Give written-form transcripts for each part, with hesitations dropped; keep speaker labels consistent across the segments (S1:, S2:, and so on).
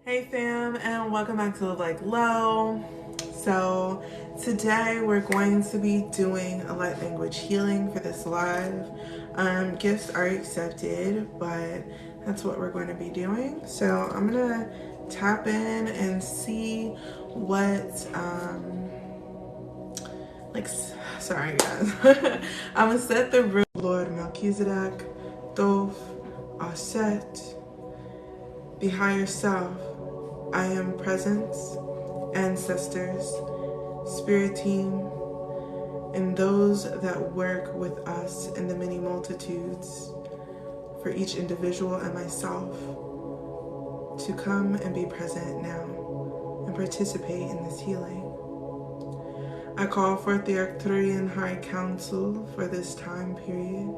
S1: Hey fam, and welcome back to Live Like Low. So today we're going to be doing a light language healing for this live. Gifts are accepted, but that's what we're going to be doing. So I'm gonna tap in and see what sorry guys. I'm gonna set the room. Lord Melchizedek, Thoth, Aset, be higher self. I am presence, ancestors, spirit team, and those that work with us in the many multitudes, for each individual and myself, to come and be present now and participate in this healing. I call forth the Arcturian High Council for this time period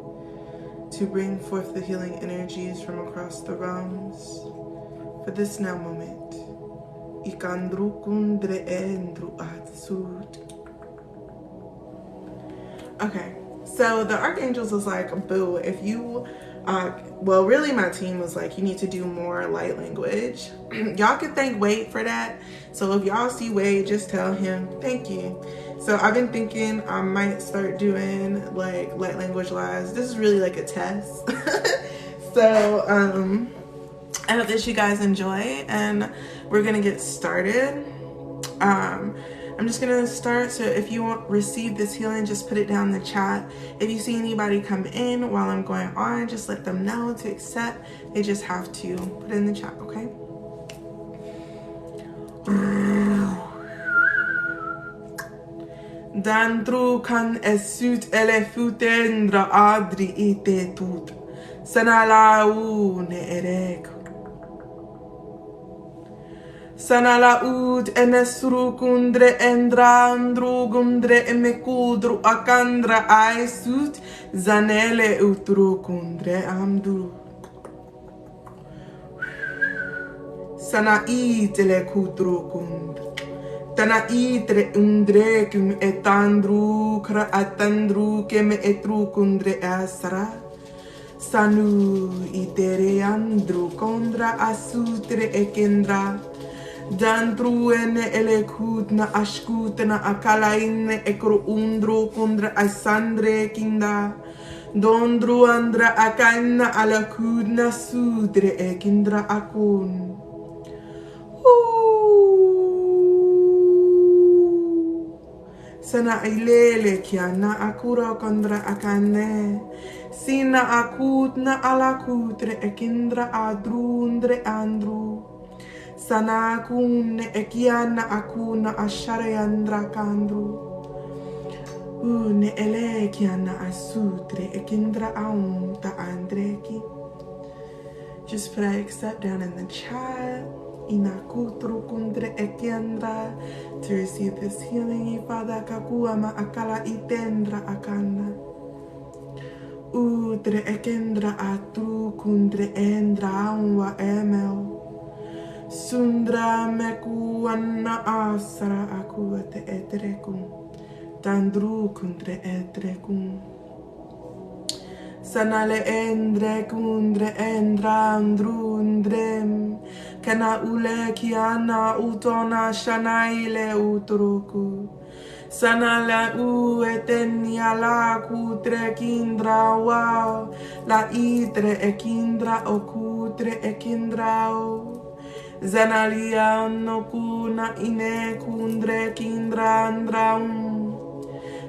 S1: to bring forth the healing energies from across the realms for this now moment. Okay, so the archangels was like, boo, if you well, really my team was like, you need to do more light language. Y'all can thank Wade for that. So if y'all see Wade, just tell him thank you. So I've been thinking I might start doing like light language lives. This is really like a test. So I hope that you guys enjoy, and we're gonna get started. I'm just gonna start, so if you want receive this healing, just put it down in the chat. If you see anybody come in while I'm going on, just let them know to accept. They just have to put it in the chat, okay? Dantru kan esut elefutendra adri ite tut. Sanalau ne erek. Sanala ud enesru kundre endra andru gundre emekudru akandra aesut zanele utru kundre amdu. Sana itele kudru kund. Tana itre undre kum etandru kra atandru kem etru kundre asra. Sanu itere andru kondra asutre ekendra. Dantru ene elekut na ashkut na akalain ekro undro kundra asandre kinda. Dondru andra akanna alakud na sudre ekindra akun. Sana ilele kia na akura kondra akane. Sina akut na alakutre ekindra adrundre andru. Sana kun ekiana akuna asharayandra kandru. Ne ele kiana asutre ekindra aum ta andreki. Just put I accept down in the chat. Inakutru kundre ekiandra to receive this healing. Ifada kakuama akala itendra akana. Utre ekendra atru kundre endra wa emel. Sundra meku anna asra aku te etrekum. Tandru kundre etrekum. Sanale endre kundre endra andrundrem. Kana ule kiana utona shanaile utruku. Sanala u etenia la kutre kindra wow. La itre ekindra okutre ekindrao. Zanalia no kuna ine kundre kindra andraum.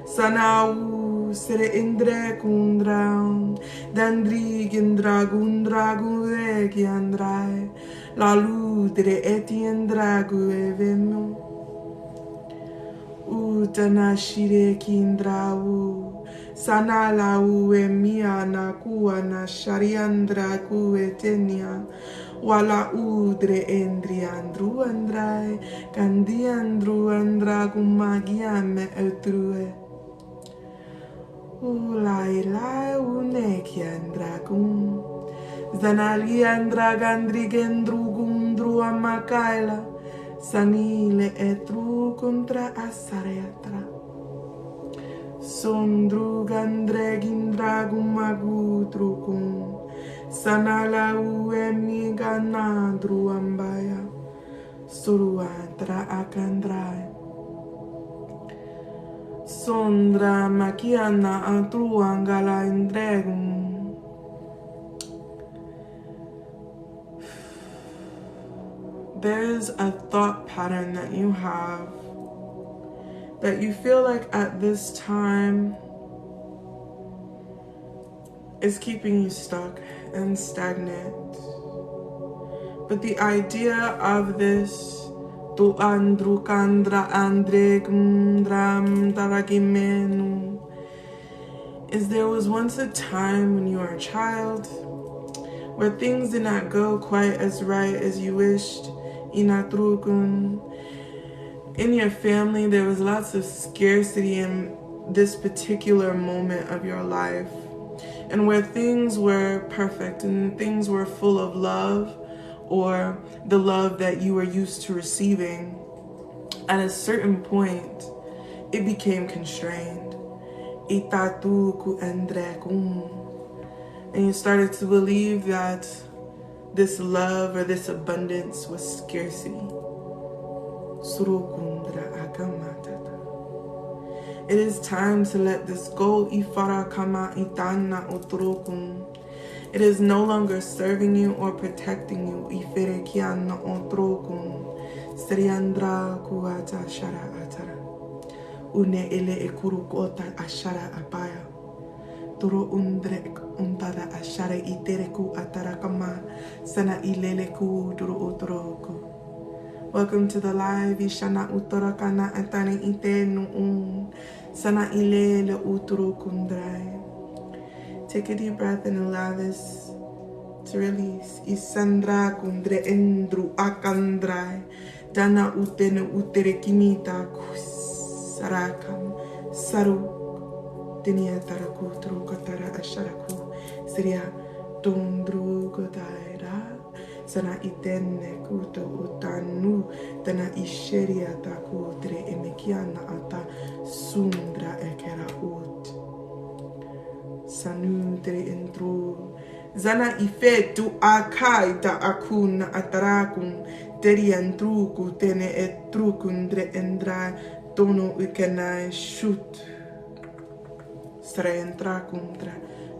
S1: Sanau sere indre kundraum. Dandri gendra gundra gue giandrai. La ludre etiendra gue vemu. Utana shire kindrau. Sanala u emia na kuana shariandra gue tenia. Wala udre endri andru andrai, kandi andru andra kumagiame etrue. Ulai lai uneki andra kum. Zanali andra gandri gendru gundru amakaila. Sanile etru contra assareatra. Sondru gandre gindra gumagutru kum. Sanala uemi ganadru ambaya. Suruandra akandrai. Sondra makiana antruangala indregum. There's a thought pattern that you have that you feel like at this time is keeping you stuck and stagnant. But the idea of this tu andru kandra andre dram daragimenu is there was once a time when you were a child where things did not go quite as right as you wished. Inatrukun. In your family, there was lots of scarcity in this particular moment of your life. And where things were perfect and things were full of love, or the love that you were used to receiving, at a certain point, it became constrained. And you started to believe that this love or this abundance was scarcity. It is time to let this go. It is no longer serving you or protecting you. Turo undrek untada ashara itereku atarakama sana ileleku duro utoroku. Welcome to the live. Ishana utorakana atane ite nuun sana ilele utorokundrai. Take a deep breath and allow this to release. Isandra kundre endru akandrai dana utene uterekimita kus sarakam saru. Dinia taraku trukatara asharaku Siria tundru godaira sana itenne kuto utanu tana isheria taku tre emekiana ata sundra ekera ut sanu tre entru zana ifetu akai ta akuna atarakun teriantruku tene etrukundre endra tono ukenai shut Srentra contra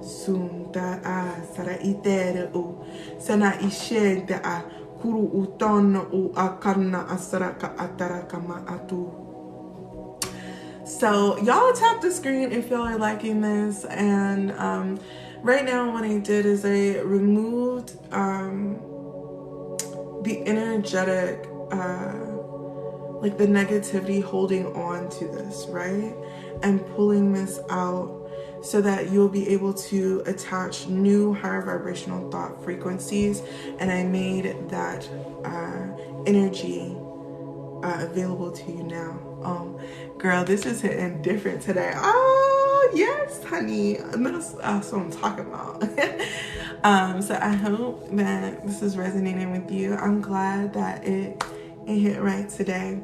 S1: sunta a sara itere u sana ishente a kuru utono u akarna asaraka atarakama atu. So y'all tap the screen if y'all are liking this, and right now what I did is I removed the energetic like the negativity holding on to this, right? And pulling this out so that you'll be able to attach new higher vibrational thought frequencies. And I made that energy available to you now. Girl, this is hitting different today. Oh, yes, honey. That's what I'm talking about. So I hope that this is resonating with you. I'm glad that it hit right today.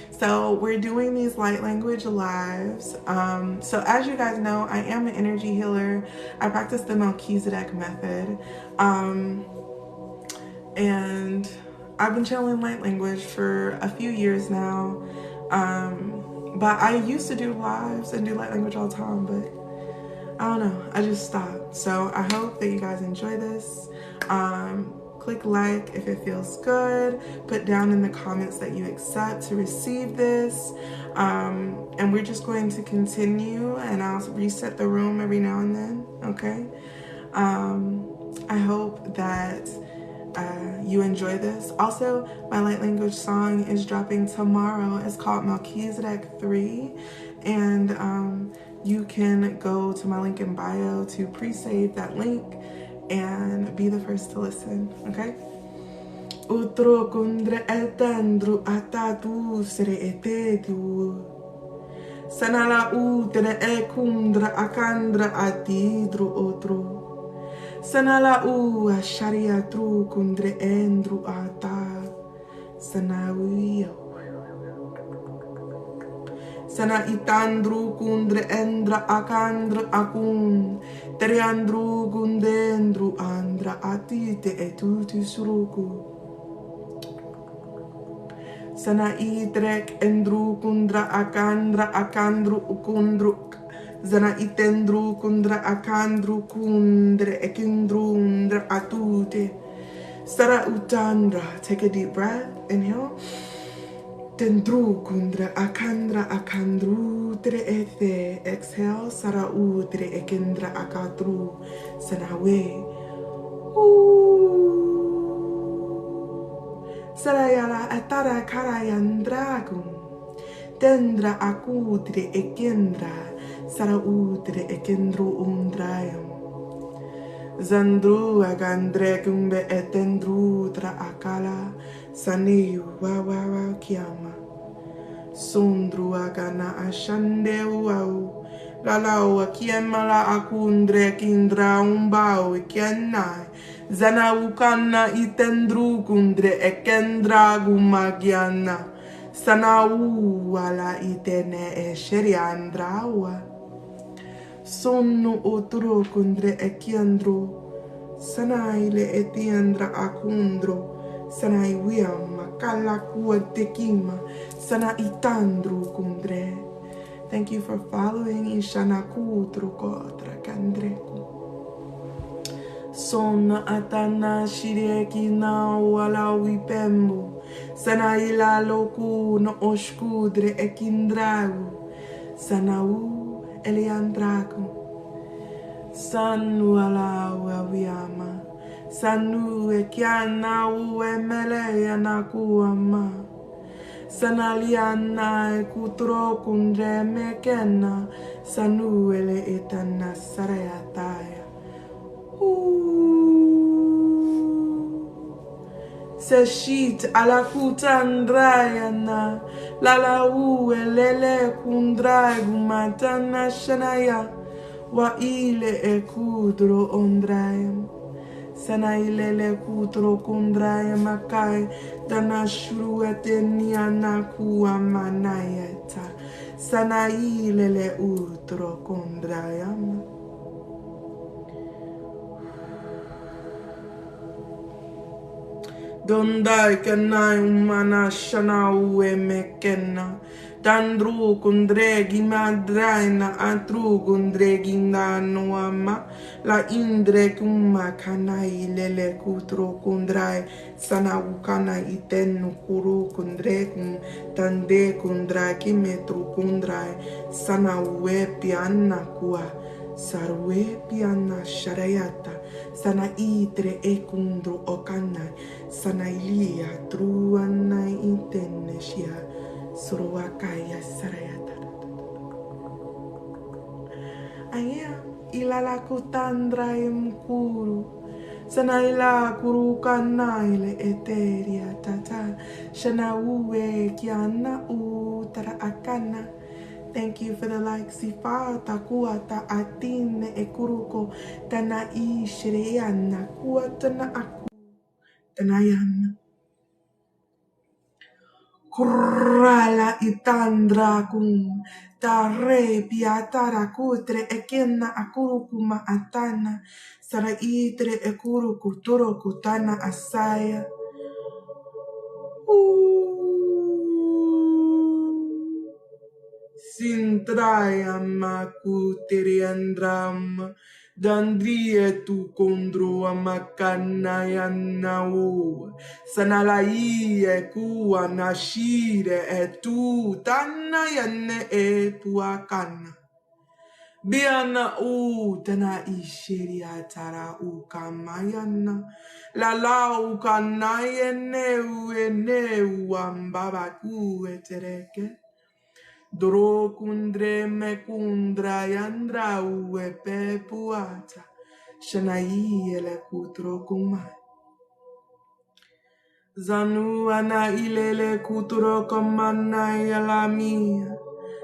S1: So we're doing these light language lives. So as you guys know, I am an energy healer. I practice the Melchizedek method. And I've been channeling light language for a few years now. But I used to do lives and do light language all the time, but I don't know, I just stopped. So I hope that you guys enjoy this. Click like if it feels good. Put down in the comments that you accept to receive this. And we're just going to continue, and I'll reset the room every now and then, okay? I hope that you enjoy this. Also, my light language song is dropping tomorrow. It's called Melchizedek 3. And you can go to my link in bio to pre-save that link and be the first to listen, okay? Utro kundre etendru atatu sere etetu. Sanala utere e kundra akandra atidru otro. Sanala u asharia tru kundre endru ata. Sanawio. Sana itandru kundre endra akandra akun. Teriandru gundendru andra atite etuti suruku. Sana idrek endru kundra akandru ukundru. Zana itendru kundra akandru kundre ekindrundra atute. Sara utandra. Take a deep breath. Inhale. Tendru kundra akandru tre ete. Exhale. Sara utre ekindra akatru. Sanawe. Sarayala atara karayandragum. Tendra akudre ekendra. Sara udre ekendru undrayam. Zandru agandre kumbe etendru tra akala. Saniyu wawawa kiama. Sundru agana ashande uau. Lalau akiemala akundre kindra umbau ikienai. Zana ukana itendru kundre ekendra gumagiana. Sana wala itene e sheriandrawa. Sonno otro kundre ekiandro. Sanai le etiandra akundro. Sanai wiama kala tekima. Sana itandru kundre. Thank you for following Ishana kutru kotra kandreku. Son atana shireki na wala wipembo. Sana ila loku no oshkudre ekindragu. Sana u eliandragu. Sanu ala wawiama. Sanu ekiana u emele anakuama. Sanaliana kutro kundre mekena. Sanu ele etana sarayataya. Seshit ala kutandrayana. Lala uelele kundragu matana shanaya. Wa ile e kudro ondrayam. Sana ilele kutro kundrayam akai. Dana shruete niana kuwa manayeta. Sana ilele utro kundrayam. Dondai kenai umana shana ue mekena. Tandru kundregi madraina atru kundregi ndano ama. La indre kuma kanai lele kutro kundrai. Sana ukana itenu kuru kundrekum. Tande kundrai kimetru kundrai. Sana ue pianna kua. Sarwe pianna sharayata. Sana itre ekundro okanai. Sana ilia truanai inteneshia. Suruakaya sarayata. I am ilala kutandraim kuru. Sana ila kuru kanaile eteria tata. Shana uwe kiana utara akana. Thank you for the like. Sifa takuata atine ekuruko. Tana ishriana kuatana aku. Tanayana. Kurala itandra kum. Tare piatara kutre ekena akurukuma atana. Sara itre ekuruku turo kutana asaya. Sintrayam makuteriandram. Dandrie tu condro amakannayanau. Sanalai e kua nashire e tu tannayanne e tuakana. Biana u tana ishiria tara u kamayana. La la u kanayene u ene u ambabaku etereke. Doro kundre me kundra yandra ue pepuata. Shanai ele kutro kumai. Zanu ana ilele kutro komana yala mia.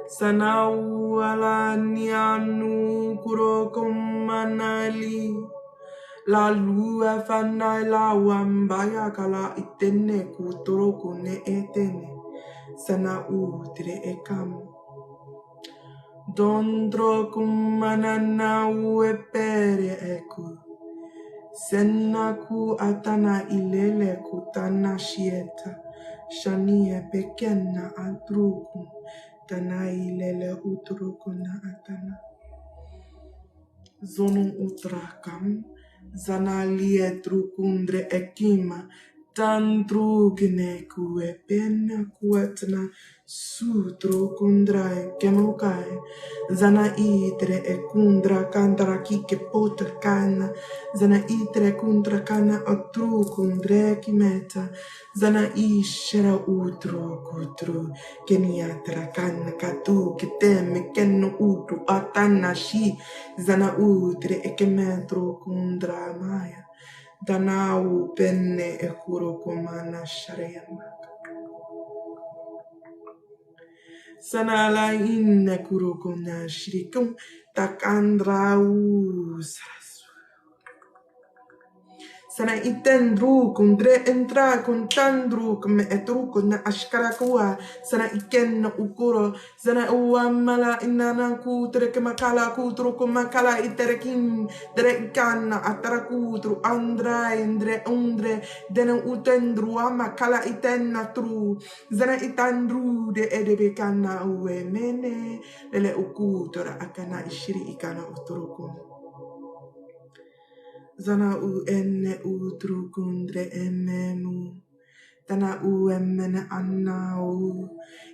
S1: Sanau ala nianu kuro komanali. La lua fana la wambaya kala itene kutro kune etene. Sana utre ekam. Dondro kumanana ue pere eku. Senaku atana ilele kutana shieta. Shania pekena antruku. Tana ilele utruku na atana. Zono utrakam. Zanalie trukundre ekima. Tandrugine kue pena kuatna sutro kundrae kemokai. Zana itre e kundra kandra kike poter kana. Zana itre kundra kana atru kundre kimeta. Zana ishera utru kutru. Keniatra kana katu kiteme kenu utru atana shi. Zana utre e kemetro kundra maya. Danau penne e kuro komana sharema. Sanala inne kuro kona shirikum takandrau sarasu. Sana itendru kundre entra kuntandru kme etru kuna ashkarakua. Sana iken no ukuro. Sana uamala inana kutre kemakala kutru kumakala iterekin. Dere ikana atarakutru andra endre undre. Dene utendru amakala itenna tru. Zana itandru de edebekana uwe mene. Lele ukutora akana ishiri ikana uturukum. Zana u enne u trukundre emmemu. Tana u emmene anna u.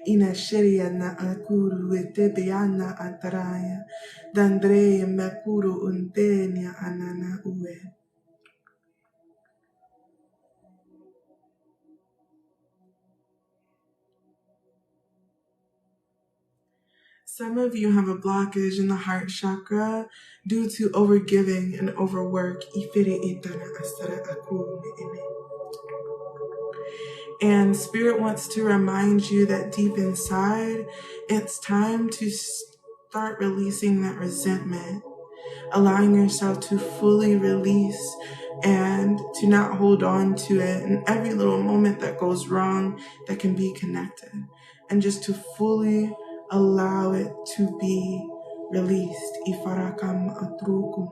S1: Ina sheriana akuru etebeana ataraya. Dandre mekuru untenia anana ue. Some of you have a blockage in the heart chakra due to overgiving and overwork. Ifere etana asara akume ene. And Spirit wants to remind you that deep inside, it's time to start releasing that resentment, allowing yourself to fully release and to not hold on to it. And every little moment that goes wrong that can be connected, and just to fully allow it to be released. Ifarakam atrukum.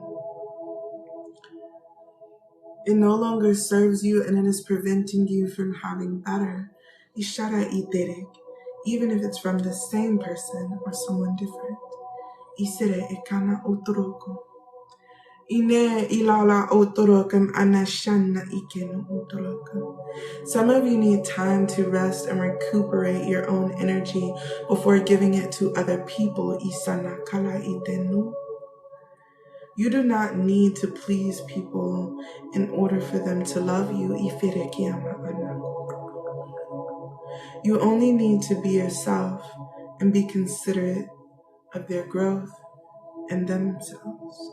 S1: It no longer serves you and it is preventing you from having better. Ishara iterek, even if it's from the same person or someone different. Isere ekana otoroko. Ine ilala otorokum anashana ikenu otorokum. Some of you need time to rest and recuperate your own energy before giving it to other people. Isana kala itenu. You do not need to please people in order for them to love you. You only need to be yourself and be considerate of their growth and themselves.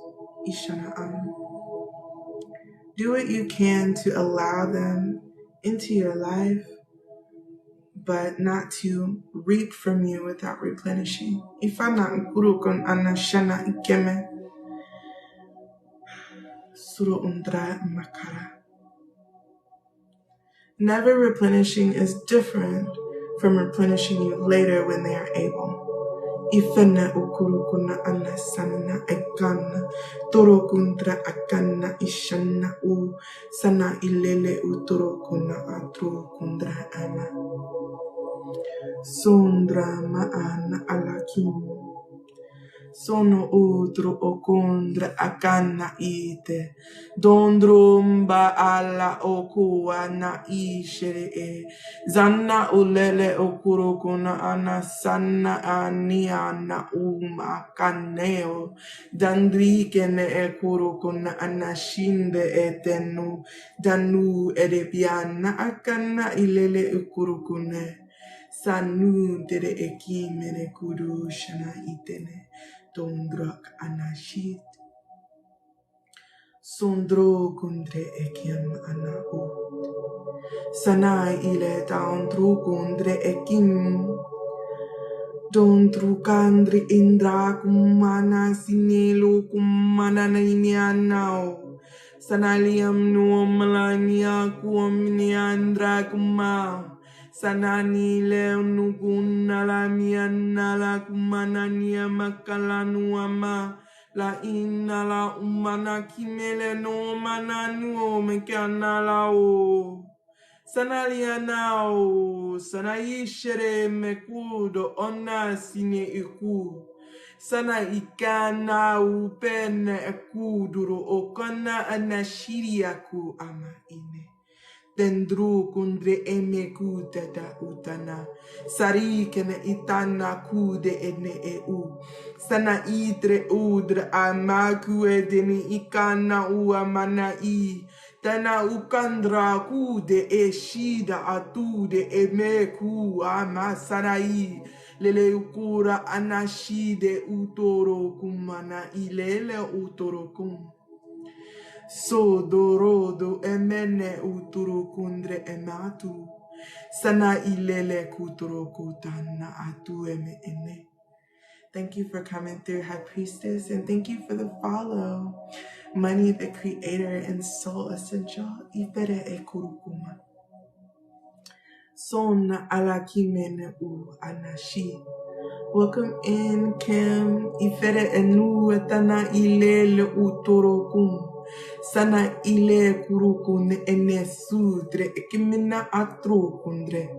S1: Do what you can to allow them into your life, but not to reap from you without replenishing. Suru undra makara. Never replenishing is different from replenishing you later when they are able. Ifena ukurukuna anasana ekana torokundra akana ishana u sana ilele uturokuna atrukundra ama sondra maana alakim. Sono otro okundra akana ite. Dondrumba alla okua na ishere e. Zanna ulele okurukuna anasana aniana kaneo. Dandrikene e kurukuna anashinde etenu. Danu edepiana akana ilele ukurukune. Sanu dere ekimene kudu shana itene. Tondrak anashit. Sondro kundre ekim anau. Sanai ile taundru kundre ekim. Dondru kandri indra kumana sinelo kumana naimianao. Sanaliam nuomalania kuomniandra kuma. Sanani leonuguna la miana la kumanania makalanuama La ina la umana kimele no mana nuo me kiana la o. Sanalia nao, sanaishere me kudo ona sine iku. Sana ikana upene ekuduro okana anashiriaku ama ine. Dendru kundre eme kuta da utana. Sari kene itana kude ene eu. Sana idre udre amaku edeni ikana uamana i. Tana ukandra kude e shida atude eme ku amasarai. Lele ukura anashide utoro kumana ilele utoro kum. So dorodo emene uturu kundre ematu. Sana ilele kuturo kutana atu eme ene. Thank you for coming through, High Priestess, and thank you for the follow. Money, the Creator, and Soul Essential. Ifere e kurukuma. Son alakimene u anashi. Welcome in, Kim. Ifere enu etana ilele utorokum. Sana ile kurukun ene sudre ekimina atrokundre.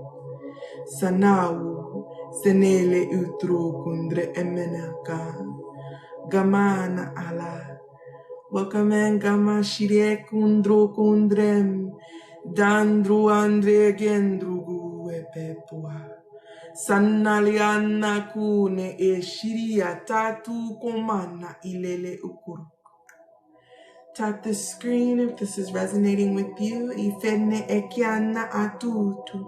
S1: Sanawu senele utrokundre emenaka. Gamana ala. Welcome in, Gama shire kundro kundrem. Dandru andre gendrugu epepua. Sanaliana kune e shiria tatu komana ilele ukuru. Tap the screen if this is resonating with you. Ifene ekiana atutu.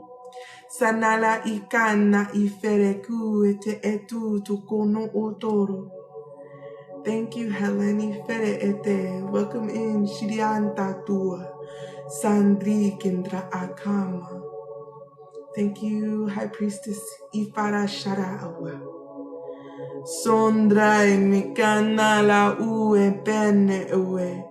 S1: Sanala ikana ifereku ete etutu kono otoro. Thank you, Helen. Ifere ete. Welcome in, Shirianta tua. Sandri kendra akama. Thank you, High Priestess Ifara Shara Awa. Sondra e mikana la ue pene ue.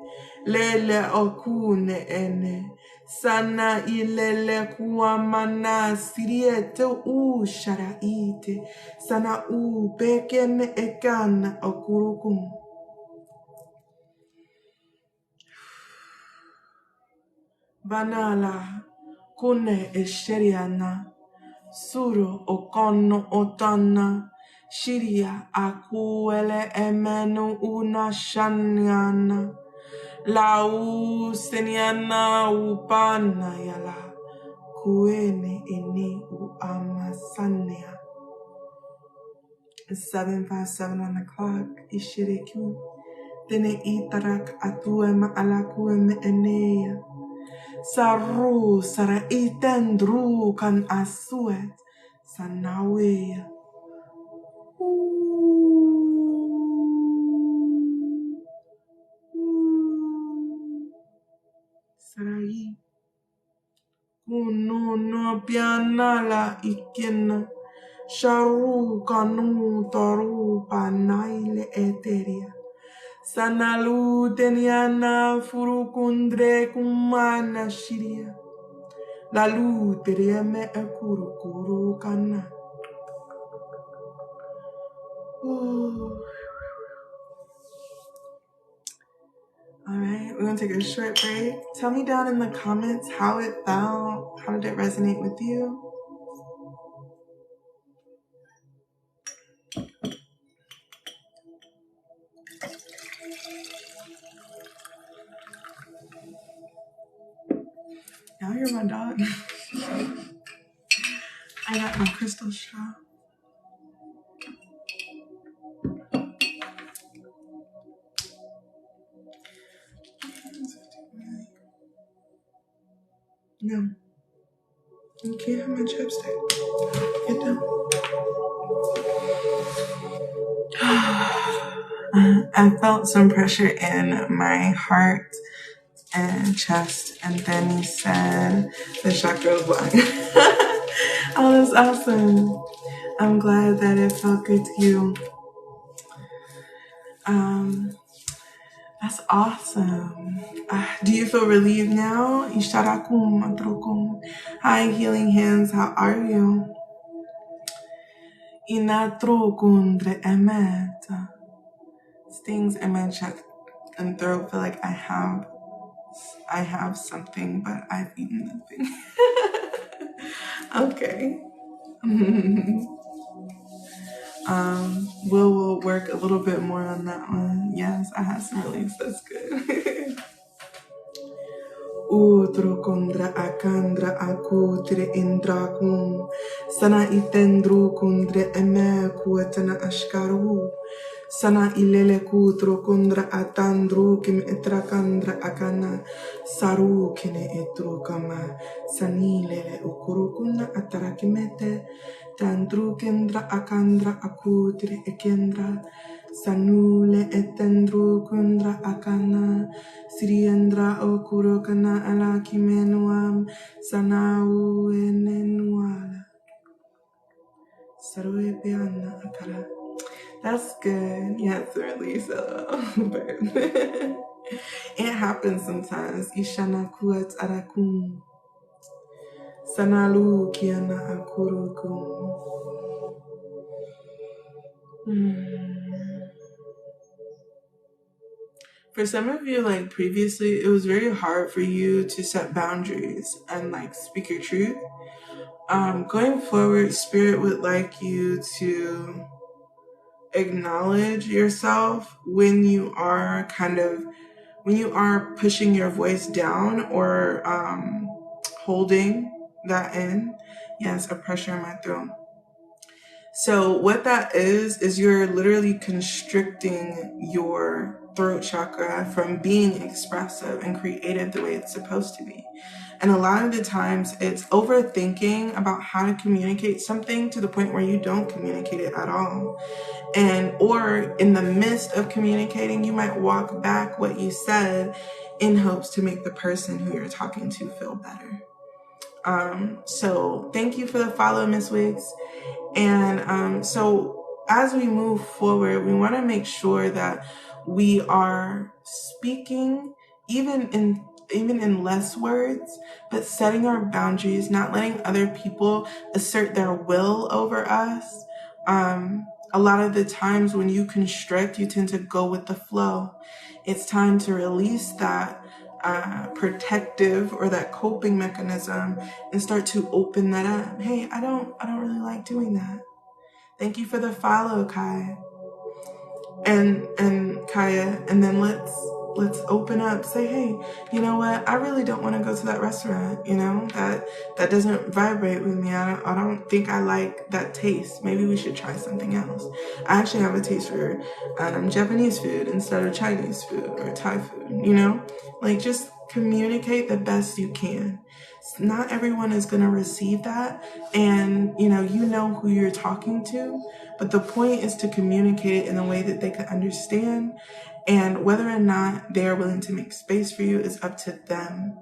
S1: Lele okune ene. Sana ilele kuamana siriete u sharaite. Sana u bekene ekana okurukum. Banala kune esheriana. Suro okono otana. Shiria akuele emenu una shanyana. Lau seniana upana yala. Kuene ene u amasania. It's 7:57 on the clock. Ishiriku. Tene itarak atuema alakueme enea. Saru sara itendru kan asuet. Sanawea. Sarai. Kuno no pianala ikena. Sharu kanu toru panaile eteria. Sanalu teniana furukundre kumana shiria. Lalu terieme ekuru kuru kana. All right, we're gonna take a short break. Tell me down in the comments how it felt. How did it resonate with you? Now you're my dog. I got my crystal straw. No, you can't have my chapstick. Get down. I felt some pressure in my heart and chest, and then he said the chakra was black. Oh, that's awesome. I'm glad that it felt good to you. That's awesome. Do you feel relieved now? Isharakum atrokum. Hi, healing hands. How are you? Inatrokundre emet. Stings in my chest and throat. Feel like I have something, but I've eaten nothing. Okay. We'll work a little bit more on that one. Yes, I have some reliefs. That's good. Utro kondra akandra akutre indra kum sana itendru kundre eme kuetana ashkaru sana ilele kutro kundra atandru kim etrakandra akana saru kine etru kama sanilele ukuru kuna atarakimete tandru kendra akandra akutre ekendra sanule etendru kundra akana Siriendra okuro kana ala kimenuam sanau enenuala sarue peana akara. That's good. Yeah, it's a release. It happens sometimes. Ishana kuat arakum sanalu kiana akurukum. For some of you, like previously, it was very hard for you to set boundaries and like speak your truth. Going forward, Spirit would like you to acknowledge yourself when you are pushing your voice down or holding that in. Yes, a pressure in my throat. So what that is you're literally constricting your throat chakra from being expressive and creative the way it's supposed to be. And a lot of the times it's overthinking about how to communicate something to the point where you don't communicate it at all. Or in the midst of communicating, you might walk back what you said in hopes to make the person who you're talking to feel better. So thank you for the follow, Miss Wiggs. And so as we move forward, we want to make sure that we are speaking even in less words, but setting our boundaries, not letting other people assert their will over us. A lot of the times when you constrict, you tend to go with the flow. It's time to release that protective or that coping mechanism and start to open that up. Hey, I don't really like doing that. Thank you for the follow, Kai and Kaya. And then let's open up. Say, hey, you know what? I really don't want to go to that restaurant. You know, that doesn't vibrate with me. I don't think I like that taste. Maybe we should try something else. I actually have a taste for Japanese food instead of Chinese food or Thai food. You know, like just communicate the best you can. Not everyone is going to receive that, and you know who you're talking to, but the point is to communicate it in a way that they can understand, and whether or not they are willing to make space for you is up to them.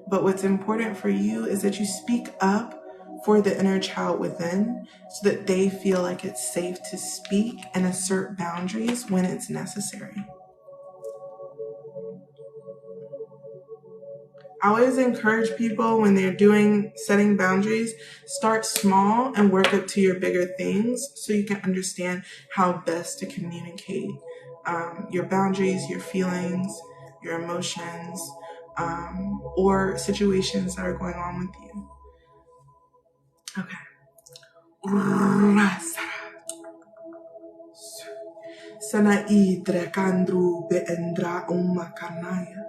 S1: But what's important for you is that you speak up for the inner child within so that they feel like it's safe to speak and assert boundaries when it's necessary. I always encourage people when they're setting boundaries, start small and work up to your bigger things so you can understand how best to communicate your boundaries, your feelings, your emotions, or situations that are going on with you. Okay. Sana idre kandru be endra ummakanaya.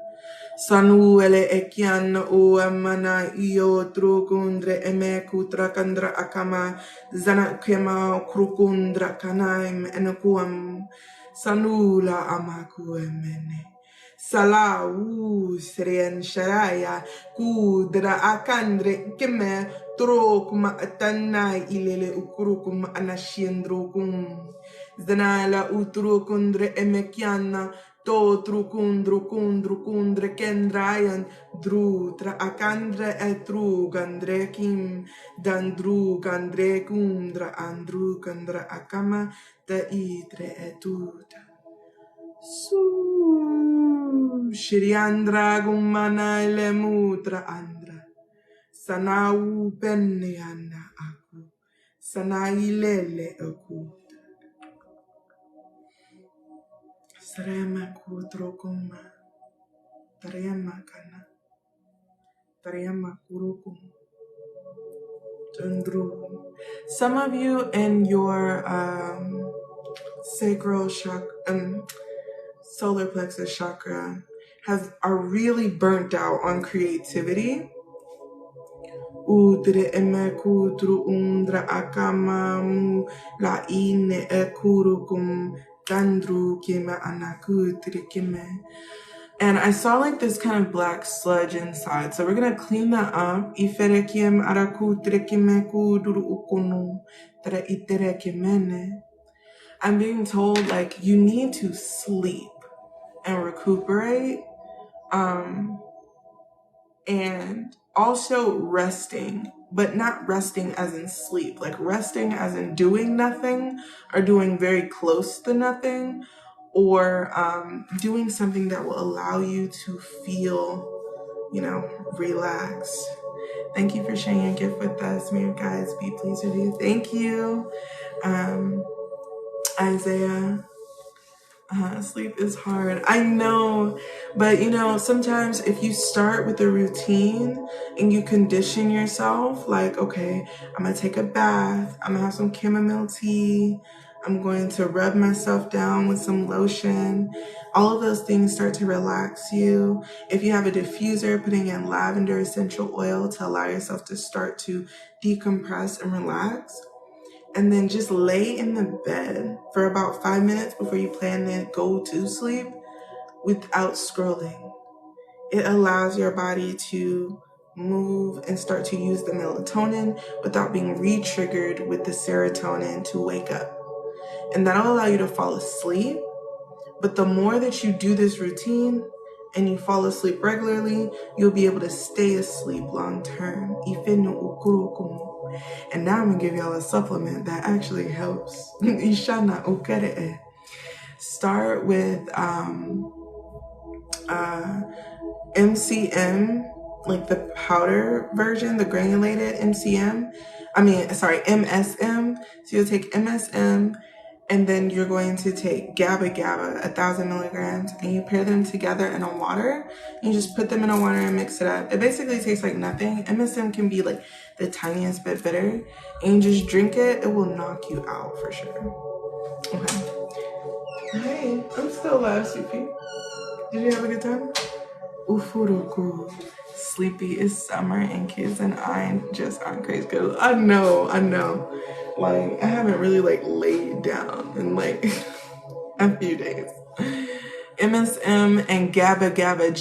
S1: Sanuele ekian o amana io trukundre eme kutra kandra akama zana kema krukundra kanaim enakuam sanula amaku emene. Sala serien sharaya kudra akandre keme trokuma atanai ilele ukurukum anashiendrukum. Zanala utrukundre emekiana to trukundre kendrayan drutra akandre etru gandre kim dandru gandre kundra andru gandra akama te itre etuta su shiriandra gumana ele mutra andra sanau penneana aku sanailele aku Sarema kutrokuma. Tarema kana. Tarema kurukum. Tundru. Some of you in your sacral chakra, solar plexus chakra, are really burnt out on creativity. Udre emekudru undra akamamu la ine ekurukum dandru kime anakudri kime. And I saw like this kind of black sludge inside. So we're going to clean that up. Iferekiem arakudre kime kudru ukunu tere itere kimene. I'm being told like you need to sleep and recuperate. And also resting, but not resting as in sleep, like resting as in doing nothing or doing very close to nothing, or doing something that will allow you to feel, relaxed. Thank you for sharing your gift with us. May you guys be pleased with you. Thank you, Isaiah. Sleep is hard. I know, but sometimes if you start with a routine and you condition yourself, like, okay, I'm gonna take a bath, I'm gonna have some chamomile tea, I'm going to rub myself down with some lotion. All of those things start to relax you. If you have a diffuser, putting in lavender essential oil to allow yourself to start to decompress and relax. And then just lay in the bed for about 5 minutes before you plan to go to sleep without scrolling. It allows your body to move and start to use the melatonin without being re-triggered with the serotonin to wake up. And that'll allow you to fall asleep. But the more that you do this routine and you fall asleep regularly, you'll be able to stay asleep long term. And now I'm gonna give y'all a supplement that actually helps. Start with MCM, like the powder version, the granulated MSM. So you'll take MSM, and then you're going to take GABA, 1,000 milligrams, and you pair them together in a water. You just put them in a water and mix it up. It basically tastes like nothing. MSM can be like the tiniest bit bitter, and you just drink it. It will knock you out for sure. Okay. Hey, I'm still alive, Sufi. Did you have a good time? Ufuruku. Sleepy. It's summer and kids and I just aren't crazy good. I know. Like, I haven't really like laid down in like a few days. MSM and GABA, GABA.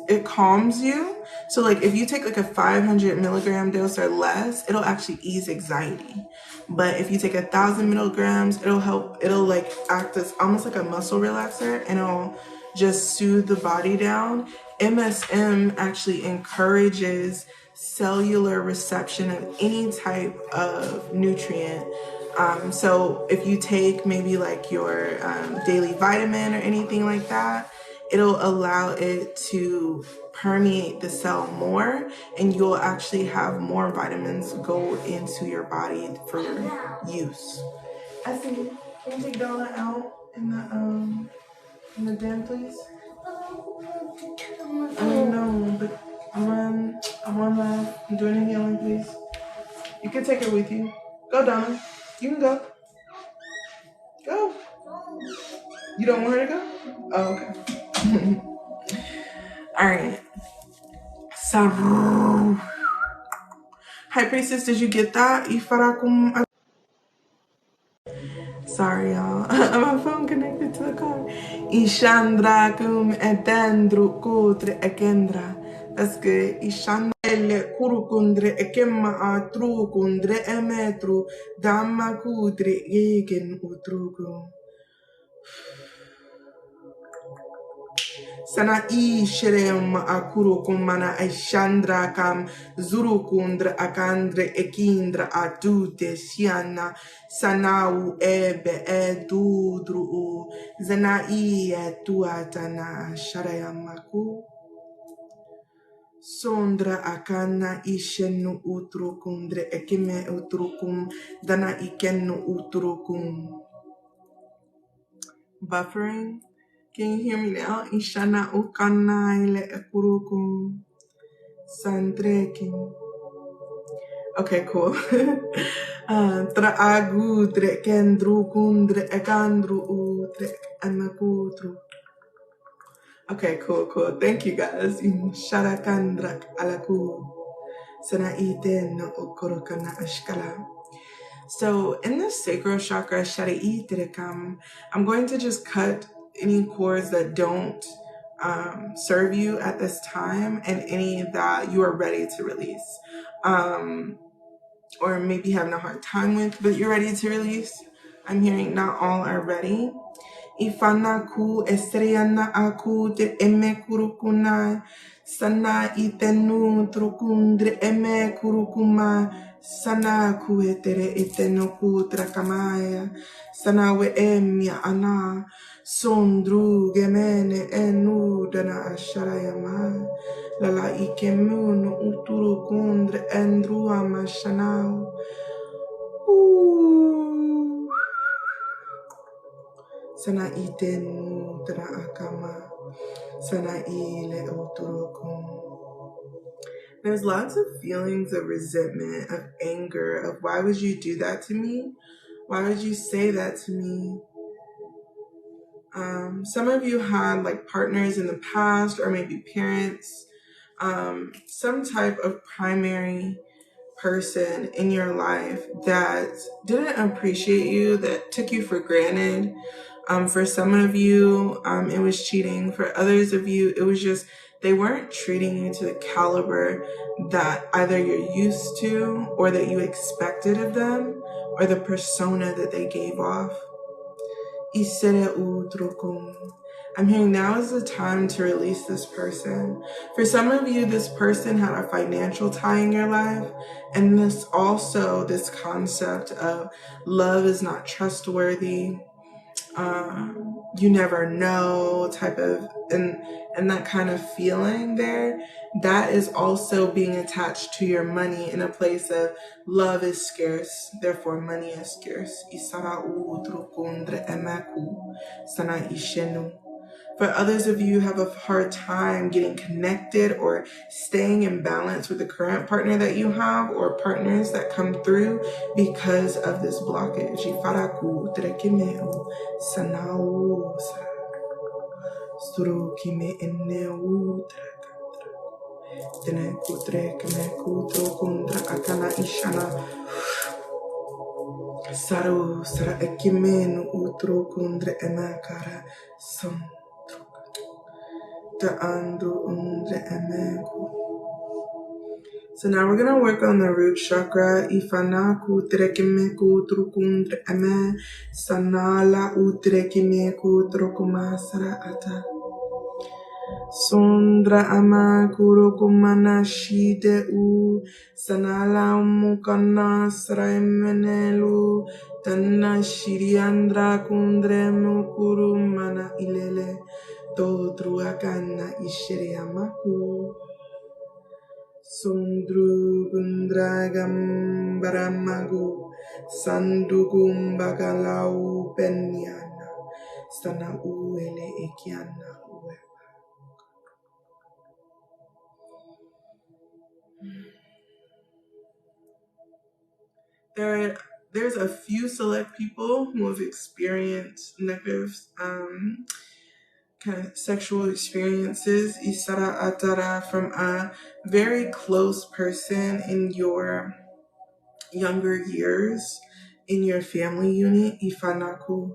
S1: It calms you. So like if you take like a 500 milligram dose or less, it'll actually ease anxiety. But if you take 1,000 milligrams, it'll like act as almost like a muscle relaxer, and it'll just soothe the body down. MSM actually encourages cellular reception of any type of nutrient. So if you take maybe like your daily vitamin or anything like that, it'll allow it to permeate the cell more, and you'll actually have more vitamins go into your body for use. I see. Can you take Donna out in the den, please? I know, but I'm on live. I'm doing a healing, please. You can take her with you. Go, Donna. You can go. Go. You don't want her to go? Oh, okay. All right. Saru. Hi, Priestess. Did you get that? Sorry, y'all. My phone connected to the car. Ishandrakum etendru kutre ekendra. That's good. Ishandele kurukundre ekemma atru kundre emetru damma kudre egen utruku. Sana isherem akuru kumana aishandra kam zurukundra akandre ekindra atute siana sanau ebe edudru zana I etuatana sharayamaku. Sondra akana ishenu utrukundre ekime utrukum dana ikenu utrukum. Buffering. Can you hear me now? Ishana ukana ile ekurukum. Sandrekin. Okay, cool. Tra agudre kendru kundre ekandru utre anakutru. Okay, cool. Thank you guys. In sharakandrak alaku. Sana iten no okorokana ashkala. So in the sacral chakra, Shari'itirekam, I'm going to just cut any cords that don't serve you at this time and any that you are ready to release. Or maybe having a hard time with, but you're ready to release. I'm hearing not all are ready. Ifana ku estrella aku te eme kurukuna sana itenu trukundre eme kurukuma sana ku etere iteno ku trakamaya sana we emya ana sondru gemene enu dana asharayama lala ikemunu uturukundre endru amashanau. Sana itenu tera akama. Sana ile oturokum. There's lots of feelings of resentment, of anger, of why would you do that to me? Why would you say that to me? Some of you had like partners in the past or maybe parents, some type of primary person in your life that didn't appreciate you, that took you for granted. For some of you, it was cheating. For others of you, it was just they weren't treating you to the caliber that either you're used to or that you expected of them or the persona that they gave off. I'm hearing now is the time to release this person. For some of you, this person had a financial tie in your life, and this concept of love is not trustworthy. You never know type of, and that kind of feeling there, that is also being attached to your money in a place of love is scarce, therefore money is scarce. For others of you have a hard time getting connected or staying in balance with the current partner that you have or partners that come through because of this blockage. Saru sara ekimenu utro kundre emakara son the andro undre emeku. So now we're gonna work on the root chakra. Ifana kutrekimeku trukundre eme sanala utrekimeku trukuma sara ata. Sondra ama kurukumana shide u sanala mukana sraimenelu tanna shiriandra kundre mukurumana ilele todru akana ishiriamaku sondru gundragam baramagu sandugum bagalau penyana sana uele ekiana ue. There's a few select people who have experienced negative kind of sexual experiences, isara atara, from a very close person in your younger years, in your family unit, ifanaku.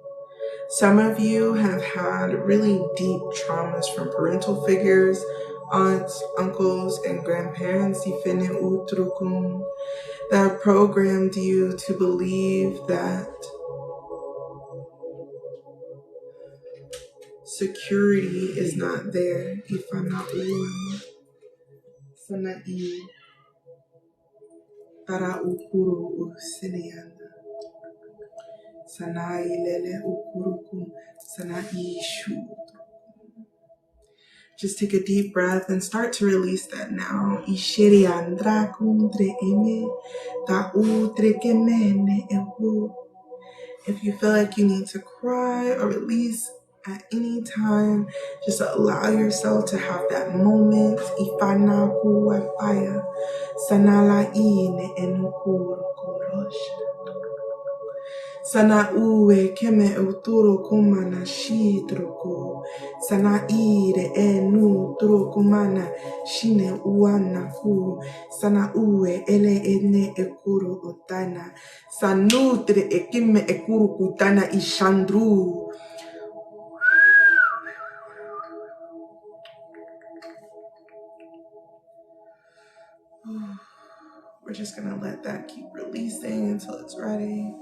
S1: Some of you have had really deep traumas from parental figures, aunts, uncles, and grandparents, ifene utrukum, that programmed you to believe that security is not there. Ifanaum sanai para ukuru usiniana sanai lele ukurukum sanai shu. Just take a deep breath and start to release that now. Ishiri andra kundre eme, ta udre kemene ewu. If you feel like you need to cry or release at any time, just allow yourself to have that moment. Ifana kuwafaya, sanala ine enukuru kurosh. Sana uwe keme uturo kumana shidroko. Sana ire enu turo kumana shine uana ku. Sana uwe ele ene ekuru utana. Sanutre ekime ekuru kutana ishandru. We're just gonna let that keep releasing until it's ready.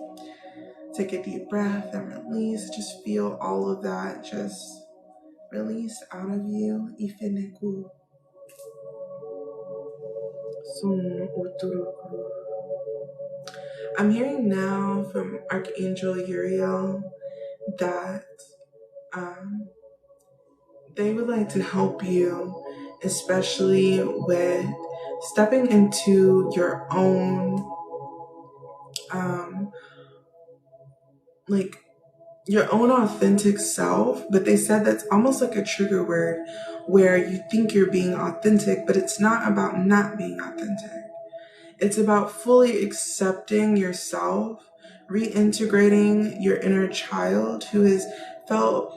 S1: Take a deep breath and release. Just feel all of that just release out of you. Ifeneku. I'm hearing now from Archangel Uriel that they would like to help you, especially with stepping into your own, like your own authentic self. But they said that's almost like a trigger word where you think you're being authentic, but it's not about not being authentic. It's about fully accepting yourself, reintegrating your inner child who has felt,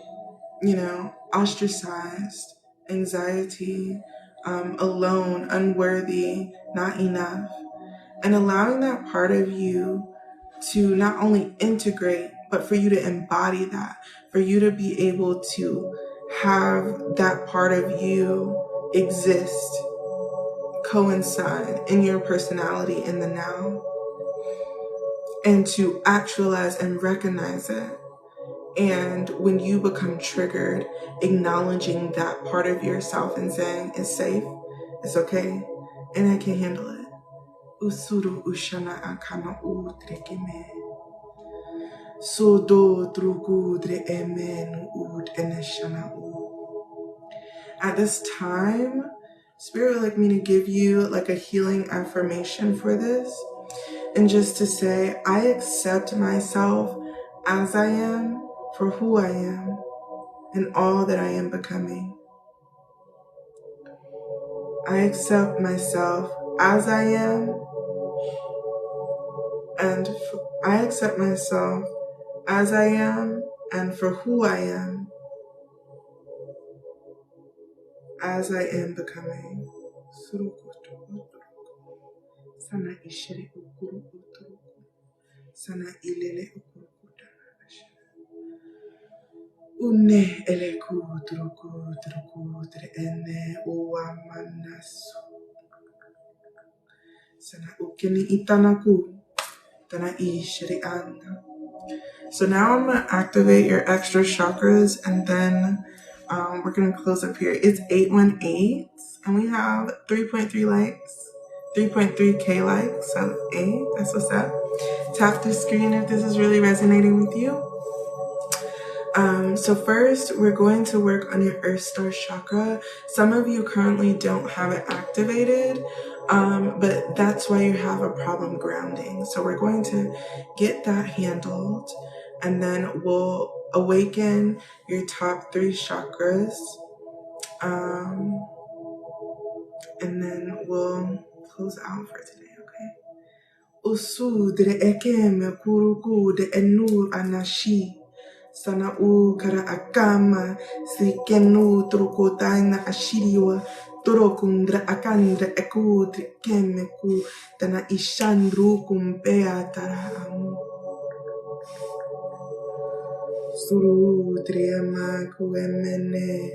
S1: ostracized, anxiety, alone, unworthy, not enough, and allowing that part of you to not only integrate, but for you to embody that, for you to be able to have that part of you exist, coincide in your personality in the now, and to actualize and recognize it. And when you become triggered, acknowledging that part of yourself and saying it's safe, it's okay, and I can handle it. Usuru ushana akana udrekime. Sodo drugudre emen ud eneshana u. At this time, Spirit would like me to give you like a healing affirmation for this. And just to say, I accept myself as I am for who I am and all that I am becoming. I accept myself as I am and I accept myself as I am and for who I am as I am becoming. Sana ishiri ukuru uturu. Sana ilele ukuru kutana. Une eleku druku tre ene uamanasu. Sana ukini itanaku. Tana ishiri anda. So now I'm going to activate your extra chakras, and then we're going to close up here. It's 818, and we have 3.3 likes, 3.3K likes. So 8, that's what's up. Tap the screen if this is really resonating with you. So first, we're going to work on your Earth Star chakra. Some of you currently don't have it activated, but that's why you have a problem grounding. So we're going to get that handled, and then we'll awaken your top 3 chakras, and then we'll close out for today, okay? Usudre ekeme kuruku de enur anashi. Sana u kara akama sikenu trukotaina ashiriwa torokundra akandra ekudre kemeku tana ishandru kumpea taramu. Suru triama kuemene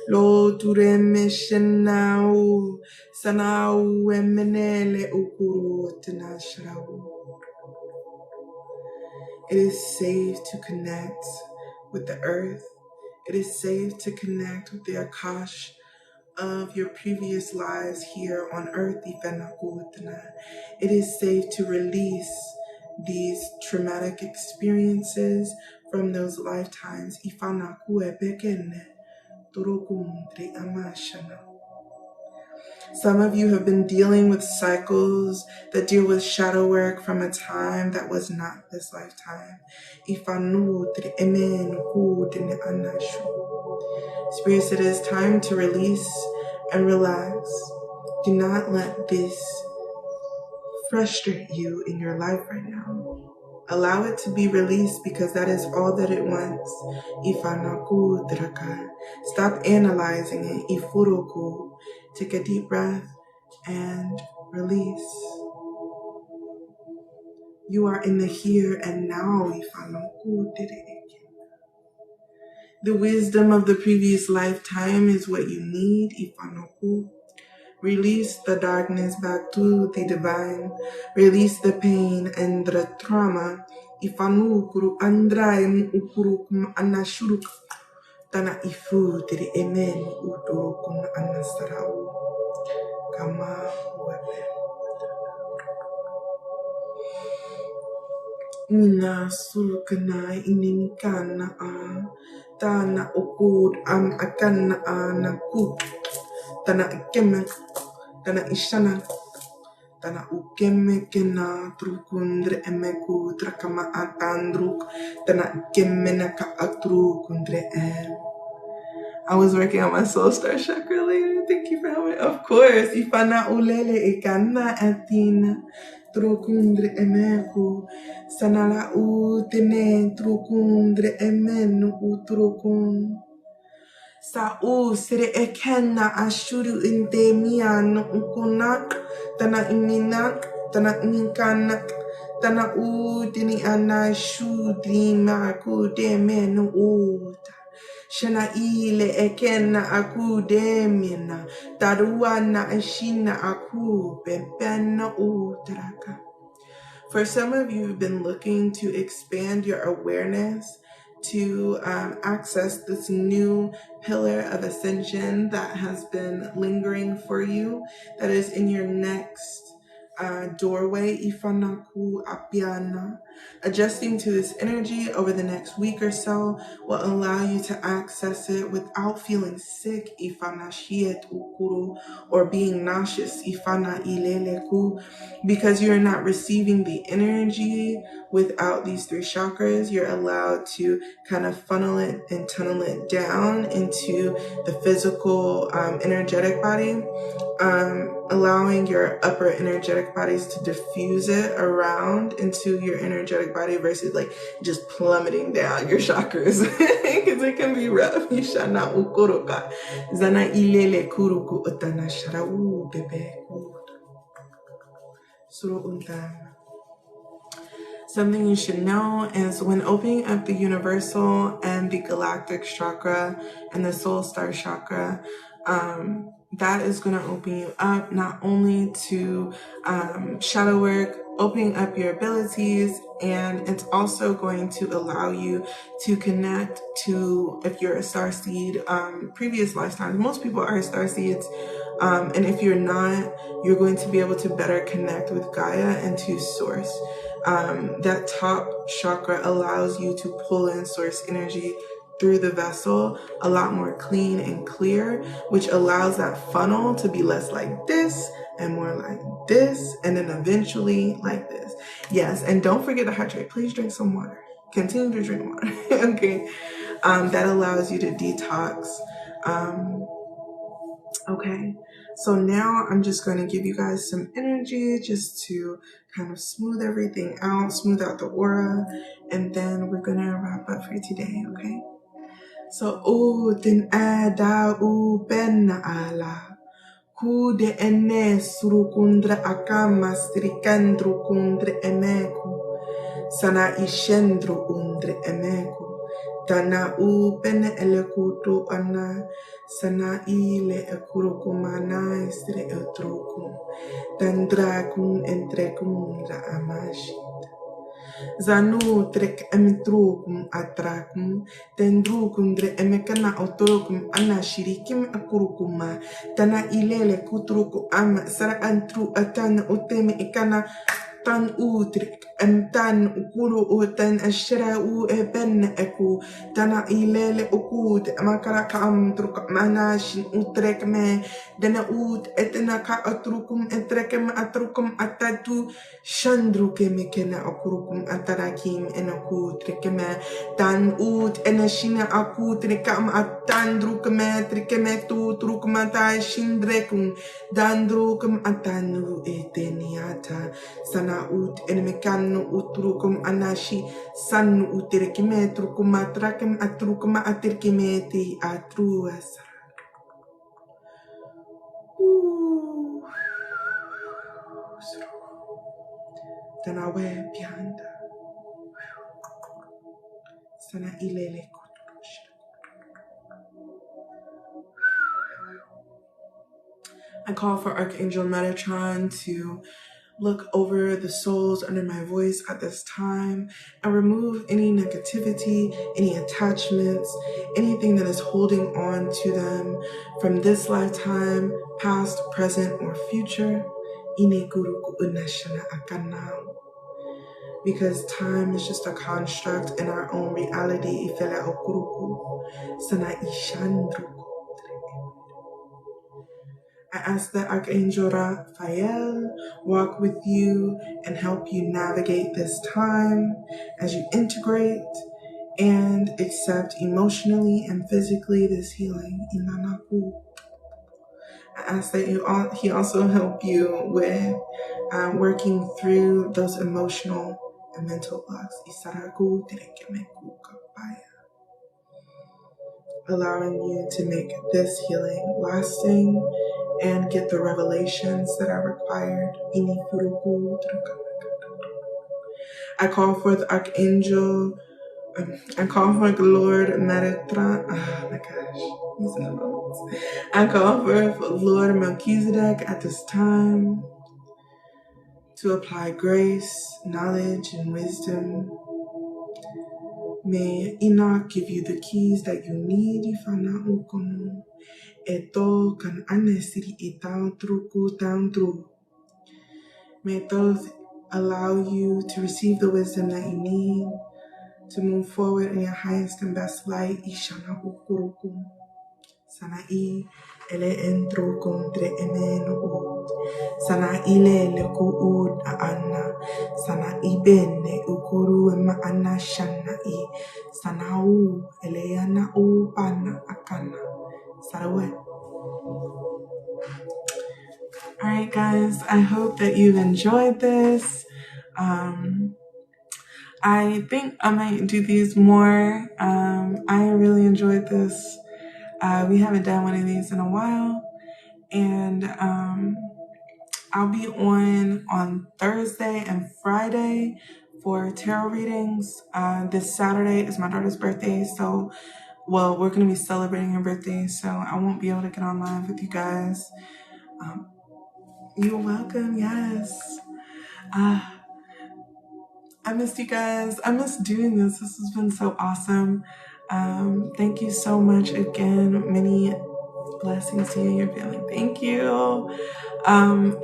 S1: lo tureme shenau sanau emenele ukuru tenashrau. It is safe to connect with the earth. It is safe to connect with the Akash of your previous lives here on earth. It is safe to release these traumatic experiences from those lifetimes. Turukundri amashana. Some of you have been dealing with cycles that deal with shadow work from a time that was not this lifetime. Ifanutri emenukudri anashu. Spirits, it is time to release and relax. Do not let this frustrate you in your life right now. Allow it to be released because that is all that it wants. Ifanaku draka. Stop analyzing it. Ifuroku. Take a deep breath and release. You are in the here and now. Ifanaku direke. The wisdom of the previous lifetime is what you need. Ifanaku. Release the darkness back to the divine. Release the pain and the trauma. Ifanu kuru andrai mu ukuru kum anashuruk. Tana ifu tiri emen uturu kum anasarau. Kama huebe. Una sulukana inimikana a. Tana ukud am akana a nakut. Tana ikeme. Tana ishana. Tana ukeme kena trukundre emeku trakama atandruk. Tana ikeme ka atrukundre em. I was working on my soul star chakra later. Thank you for helping. Of course. Ifana ulele ikana atina trukundre emeku. Sanala utene trukundre emenu utrukun. Sa'u sire ekena ashuru indemian ukunak tana iminak tana inkanak tana udini anashu maku demenu uta shana ile ekena aku demina taruana ashina aku pempena utraka. For some of you who've been looking to expand your awareness to access this new pillar of ascension that has been lingering for you, that is in your next doorway, Ifanaku Apiana. Adjusting to this energy over the next week or so will allow you to access it without feeling sick, Ifana Shiet Ukuru, or being nauseous, Ifana Ileleku, because you're not receiving the energy without these three chakras. You're allowed to kind of funnel it and tunnel it down into the physical energetic body, allowing your upper energetic bodies to diffuse it around into your energetic body versus like just plummeting down your chakras, because it can be rough. Ishana ukoroka zana ilele kuruku utana sharau bebe suru untam. Something you should know is when opening up the universal and the galactic chakra and the soul star chakra, that is going to open you up not only to shadow work, opening up your abilities, and it's also going to allow you to connect to, if you're a starseed, previous lifetimes. Most people are starseeds, and if you're not, you're going to be able to better connect with Gaia and to source. That top chakra allows you to pull in source energy through the vessel a lot more clean and clear, which allows that funnel to be less like this and more like this, and then eventually like this. Yes, and don't forget to hydrate. Please drink some water. Continue to drink water. Okay. That allows you to detox. Okay. So now I'm just going to give you guys some energy just to kind of smooth everything out, smooth out the aura, and then we're going to wrap up for today, okay? So, tin ada ben ala. Kude ene surukundra akama strikandru kundre emeku. Sana ishendru undre emeku. Tana ben elekutu ana. Sana ile ekurukumana istre etrukum. Tandrakum entrekum la amashi. Zanu trek emitrukum atrakum, tendrukum dre emekana autorukum anashirikim akurukuma, tana ilele kutruku ama sara antru atana uteme ikana tan utrik tan ukuru utan ashira u eben eku dana ilele ukud makara kam truk manashin utrek me dana ut etna ka atrukum etrekem atrukum atatu shandruke mekena akurukum atarakim enaku trekeme dan ut enashina aku trekam atandrukme trekeme tu trukmata shindrekum dandrukum atanu eteniata sana ut enemekano utrukum anashi san uterekime trukum atrakem atrukum atirkimeti atruas. Tanawe pianda sana ilele kuturush. I call for Archangel Metatron to look over the souls under my voice at this time and remove any negativity, any attachments, anything that is holding on to them from this lifetime, past, present, or future. Because time is just a construct in our own reality. I ask that Archangel Raphael walk with you and help you navigate this time as you integrate and accept emotionally and physically this healing. I ask that he also help you with working through those emotional and mental blocks. Allowing you to make this healing lasting and get the revelations that are required. I call for the Archangel, I call for the Lord Metatron, oh my gosh, I call for Lord Melchizedek at this time to apply grace, knowledge, and wisdom. May Enoch give you the keys that you need. Eto kan anesiri itang truku tang tru. May those allow you to receive the wisdom that you need to move forward in your highest and best light. Ishana ukurukum. Sanai ele entrukum tre emenu ud. Sana ile leku ud aana. Sana ibene ukuru ema ana shana i. Sana u ele ana u pana akana. Sarawet. All right, guys, I hope that you've enjoyed this. I think I might do these more. I really enjoyed this. We haven't done one of these in a while. And I'll be on Thursday and Friday for tarot readings. This Saturday is my daughter's birthday, so we're going to be celebrating her birthday, so I won't be able to get on live with you guys. You're welcome, yes. I missed you guys. I missed doing this. This has been so awesome. Thank you so much again. Many blessings to you and your family. Thank you.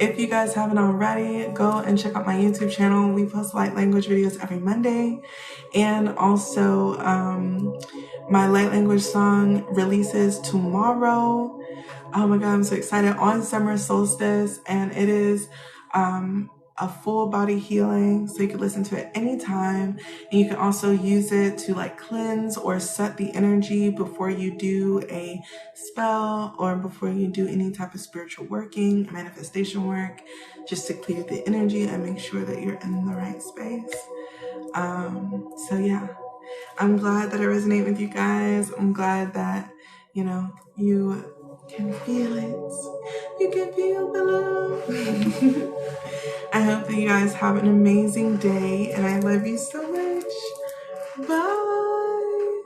S1: If you guys haven't already, go and check out my YouTube channel. We post light language videos every Monday. And also, my light language song releases tomorrow. Oh my God, I'm so excited, on summer solstice, and it is a full body healing, so you can listen to it anytime, and you can also use it to like cleanse or set the energy before you do a spell or before you do any type of spiritual working, manifestation work, just to clear the energy and make sure that you're in the right space. So yeah, I'm glad that I resonate with you guys. I'm glad that, you can feel it. You can feel the love. I hope that you guys have an amazing day, and I love you so much. Bye.